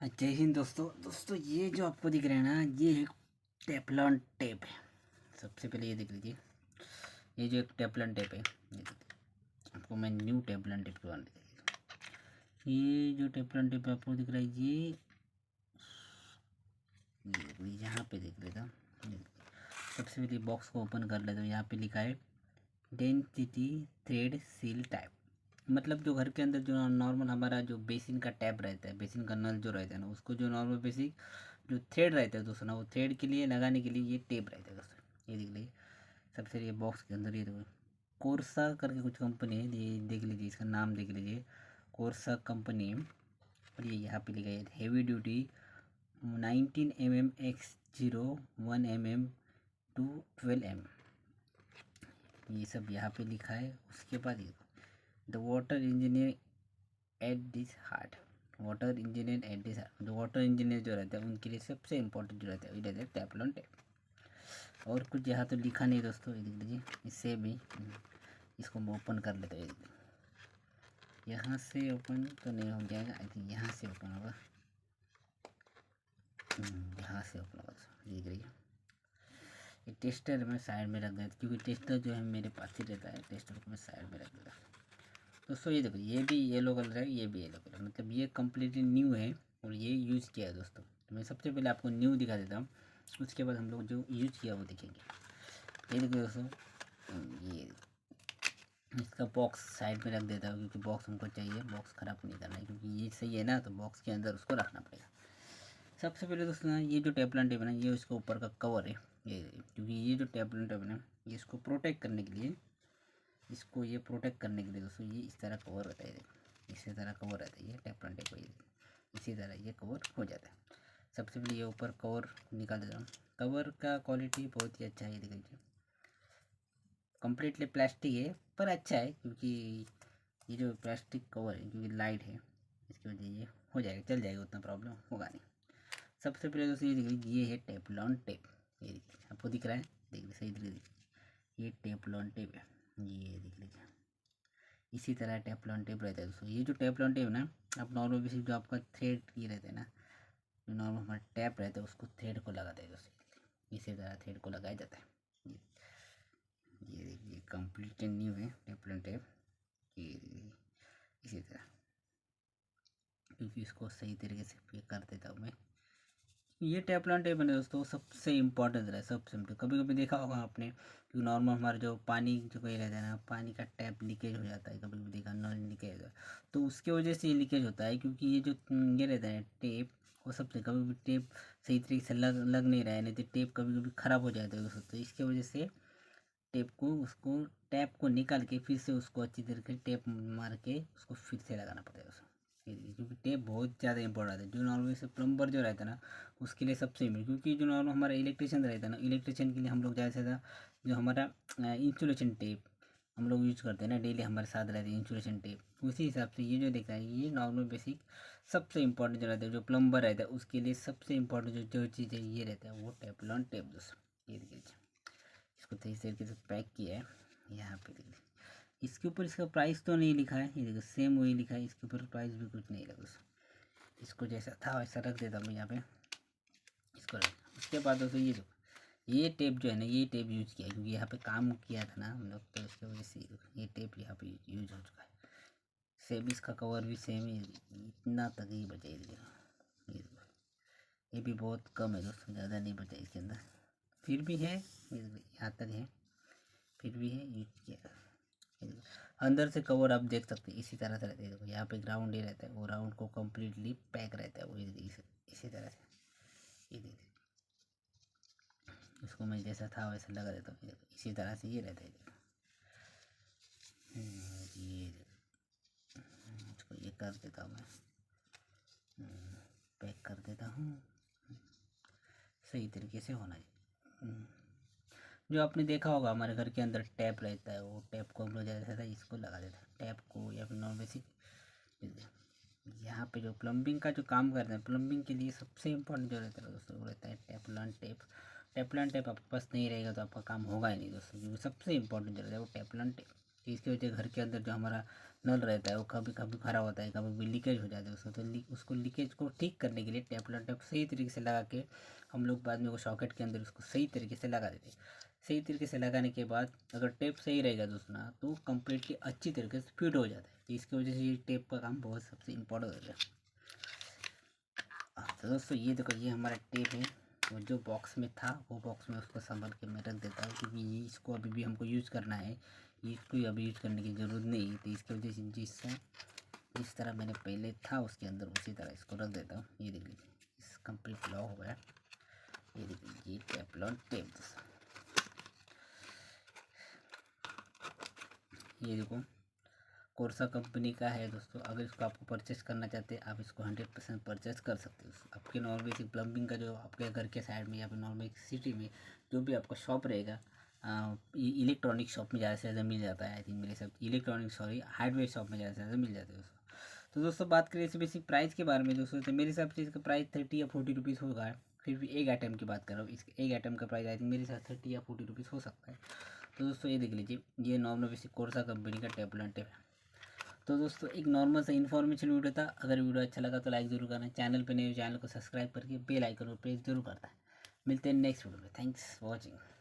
जय हिंद दोस्तों ये जो आपको दिख रहा है ना, ये एक टेफलॉन टेप है। सबसे पहले ये देख लीजिए, ये जो एक टेफलॉन टेप है, ये देखिए आपको मैं न्यू टेफलॉन टेप करवा दे। ये जो टेफलॉन टेप आपको दिख रहा है, ये यहाँ पे देख लेता। सबसे पहले बॉक्स को ओपन कर लेता हूँ। यहाँ पे लिखा है डेंसिटी थ्रेड सील टाइप। मतलब जो घर के अंदर जो नॉर्मल हमारा जो बेसिन का टैप रहता है, बेसिन का नल जो रहता है ना, उसको जो नॉर्मल बेसिक जो थ्रेड रहता है दोस्तों ना, वो थ्रेड के लिए लगाने के लिए ये टेप रहता है दोस्तों। ये देख लीजिए, सबसे ये बॉक्स के अंदर ये देखो, कोर्सा करके कुछ कंपनी है, ये देख लीजिए, इसका नाम देख लीजिए, कोर्सा कंपनी है। और ये यहाँ पे लिखा है heavy duty 19 mm x 01 mm to 12 mm। ये सब यहाँ पे लिखा है। उसके बाद ये the water engineer at this heart, water engineer at this heart, जो वाटर इंजीनियर जो रहता है उनके लिए सबसे इम्पोर्टेंट जो रहता है ये रहता है टेफलॉन टेप। और कुछ यहाँ तो लिखा नहीं दोस्तों, ये देख लीजिए, इससे भी इसको मैं ओपन कर लेता हूँ। यहाँ से ओपन तो नहीं हो जाएगा, आई थिंक यहाँ से ओपन होगा, यहाँ से ओपन होगा। देख लीजिए, ये टेस्टर मैं साइड में रख देता, क्योंकि टेस्टर जो है मेरे पास ही रहता है, टेस्टर को मैं साइड में रख देता। दोस्तों ये देखो, ये भी येलो कलर है, ये भी येलो कलर, मतलब ये कम्प्लीटली न्यू है और ये यूज़ किया है दोस्तों। तो मैं सबसे पहले आपको न्यू दिखा देता हूँ, उसके बाद हम लोग जो यूज़ किया वो देखेंगे। ये देखो दोस्तों, ये इसका बॉक्स साइड में रख देता हूँ, क्योंकि बॉक्स हमको चाहिए, बॉक्स ख़राब नहीं करना है, क्योंकि ये सही है ना, तो बॉक्स के अंदर उसको रखना पड़ेगा। सबसे पहले दोस्तों ना, ये जो टेफलॉन टेप है ना, ये उसके ऊपर का कवर है, ये क्योंकि ये जो टेफलॉन टेप है ना, ये इसको प्रोटेक्ट करने के लिए, इसको ये प्रोटेक्ट करने के लिए दोस्तों ये इस तरह कवर रहता है। इसी तरह कवर रहता है ये टेफलॉन टेप, ये इसी तरह ये कवर हो जाता है। सबसे पहले ये ऊपर कवर निकाल देता हूँ। कवर का क्वालिटी बहुत ही अच्छा है, ये देख लीजिए, कम्प्लीटली प्लास्टिक है पर अच्छा है, क्योंकि ये जो प्लास्टिक कवर है क्योंकि लाइट है, इसकी वजह ये हो जाएगा, चल जाएगा, उतना प्रॉब्लम होगा नहीं। सबसे पहले दोस्तों ये देख लीजिए, ये है टेफलॉन टेप, ये देखिए आपको दिख रहा है, देख लीजिए, सही दिख लीजिए, ये टेफलॉन टेप है, ये देख लीजिए, इसी तरह टेफलॉन टेप रहता है दोस्तों। ये जो टेफलॉन टेप ना, आप नॉर्मल बेसिक जो आपका थ्रेड ये रहता है ना, जो नॉर्मल हमारा टैप रहता है उसको थ्रेड को लगाता है दोस्तों, इसी तरह थ्रेड को लगाया जाता है। ये देखिए कम्प्लीट न्यू है टेफलॉन टेप, ये इसी तरह, क्योंकि इसको सही तरीके से पे कर देता हूँ मैं। ये टेफलॉन टेप है ना दोस्तों, सबसे इम्पोर्टेंट है, सबसे इम्पोर्टेंट। कभी कभी देखा होगा आपने कि नॉर्मल हमारा जो पानी जो कोई रहता है ना, पानी का टैप लीकेज हो जाता है, कभी कभी देखा नल लीकेज होता है, तो उसके वजह से ये लीकेज होता है, क्योंकि ये जो ये रहता है टेप, वो सबसे कभी भी टेप सही तरीके से लग नहीं रहा है, नहीं तो टेप कभी कभी ख़राब हो जाता है दोस्तों। तो इसके वजह से टेप को उसको टैप को निकाल के फिर से उसको अच्छी तरीके से टेप मार के उसको फिर से लगाना पड़ेगा उसको, क्योंकि टेप बहुत ज़्यादा इंपॉर्टेंट है। जो नॉर्मल से प्लम्बर जो रहता है ना, उसके लिए सबसे इम्पोर्टेंट, क्योंकि जो नॉर्मल हमारा इलेक्ट्रिशियन रहता है ना, इलेक्ट्रिशियन के लिए हम लोग ज़्यादा से ज़्यादा जो हमारा इंसुलेशन टेप हम लोग यूज़ करते हैं ना, डेली हमारे साथ रहते हैं इंसुलेशन टेप, उसी हिसाब से ये जो देखा है, ये नॉर्मल बेसिक सबसे इंपॉर्टेंट जो रहता है, जो प्लम्बर रहता है उसके लिए सबसे इंपॉर्टेंट जो चीज़ है ये रहता है, वो टेफलॉन टेप दोस्तों। ये देखिए, इसको सही तरीके से पैक किया है। यहाँ पे देखिए, इसके ऊपर इसका प्राइस तो नहीं लिखा है, ये देखो सेम वही लिखा है, इसके ऊपर प्राइस भी कुछ नहीं लगा। इसको जैसा था वैसा रख देता हूँ यहाँ पे, इसको रख। उसके बाद दोस्तों ये देखो, ये टेप जो है ना, ये टेप यूज़ किया है, क्योंकि यहाँ पे काम किया था ना हम लोग, तो इसकी वजह से ये टेप यहाँ पे यूज हो चुका है। सेम इसका कवर भी सेम ही, इतना तक ही बचा है। ये देखो, ये भी बहुत कम है दोस्तों, ज़्यादा नहीं बचा इसके अंदर, फिर भी है, यहाँ तक है, फिर भी है, यूज किया। अंदर से कवर आप देख सकते हैं इसी तरह से रहता है। देखो यहाँ पे ग्राउंड ही रहता है, वो राउंड को कम्प्लीटली पैक रहता है वो, इसी तरह से। ये देखिए, इसको मैं जैसा था वैसा लगा देता हूँ, इसी तरह से ये रहता है। ये इसको ये कर देता हूँ मैं, पैक कर देता हूँ, सही तरीके से होना चाहिए। जो आपने देखा होगा हमारे घर के अंदर टैप रहता है, वो टैप को हम लोग जैसा था इसको लगा देता है, टैप को, या फिर नॉन बेसिक। यहाँ पे जो प्लम्बिंग का जो काम करते हैं, प्लम्बिंग के लिए सबसे इम्पोर्टेंट जो रहता है दोस्तों, वो रहता है टेफलॉन टेप। टेफलॉन टेप आपके पास नहीं रहेगा तो आपका काम होगा ही नहीं दोस्तों, क्योंकि सबसे इम्पोर्टेंट जो रहता है वो टेफलॉन टेप। तो इसकी वजह से घर के अंदर जो हमारा नल रहता है वो कभी कभी खराब होता है, कभी भी लीकेज हो जाता है उसको। तो उसको लीकेज को ठीक करने के लिए टेफ्लॉन टेप सही तरीके से लगा के हम लोग बाद में वो सॉकेट के अंदर उसको सही तरीके से लगा देते हैं। सही तरीके से लगाने के बाद अगर टेप सही रहेगा दोस्तों ना तो कम्प्लीटली अच्छी तरीके से फिट हो जाता है। तो इसकी वजह से ये टेप का काम बहुत सबसे इम्पोर्टेंट हो गया। तो दोस्तों ये देखो ये हमारा टेप है, तो जो बॉक्स में था वो बॉक्स में उसको संभल के मैं रख देता हूँ, क्योंकि ये इसको अभी भी हमको यूज़ करना है, इसको अभी यूज़ करने की ज़रूरत नहीं है। तो इसकी वजह से जिस तरह मैंने पहले था उसके अंदर उसी तरह इसको रख देता हूँ। ये देख लीजिए इस कंप्लीट लॉक हो गया। ये देख लीजिए टेफ्लॉन टेप दोस्तों, ये देखो कोर्सा कंपनी का है दोस्तों। अगर इसको आपको परचेस करना चाहते हैं आप इसको 100% परचेस कर सकते हो। आपके नॉर्मल बेसिक प्लम्बिंग का जो आपके घर के साइड में या फिर नॉर्मल सिटी में जो भी आपका शॉप रहेगा, इलेक्ट्रॉनिक शॉप में ज़्यादा से ज़्यादा मिल जाता है। आई थिंक मेरे साथ हार्डवेयर शॉप में ज़्यादा से ज़्यादा मिल जाता है दोस्तों। तो दोस्तों बात करें इस बेसिक प्राइस के बारे में दोस्तों, तो मेरे हिसाब से इसका प्राइस 30 या 40 रुपीज़ होगा। फिर भी एक आइटम की बात कर रहा हूँ, इस एक आइटम का प्राइस आई थिंक मेरे साथ 30 या 40 रुपीज़ हो सकता है। तो दोस्तों ये देख लीजिए ये नॉर्मल बेसिक कोर्सा कंपनी का टेफ्लॉन टेप है। तो दोस्तों एक नॉर्मल सा इन्फॉर्मेशन वीडियो था। अगर वीडियो अच्छा लगा तो लाइक ज़रूर करना, चैनल पर नए चैनल को सब्सक्राइब करके बेल आइकन पर प्रेस जरूर करता है। मिलते हैं नेक्स्ट वीडियो में। Thanks for watching.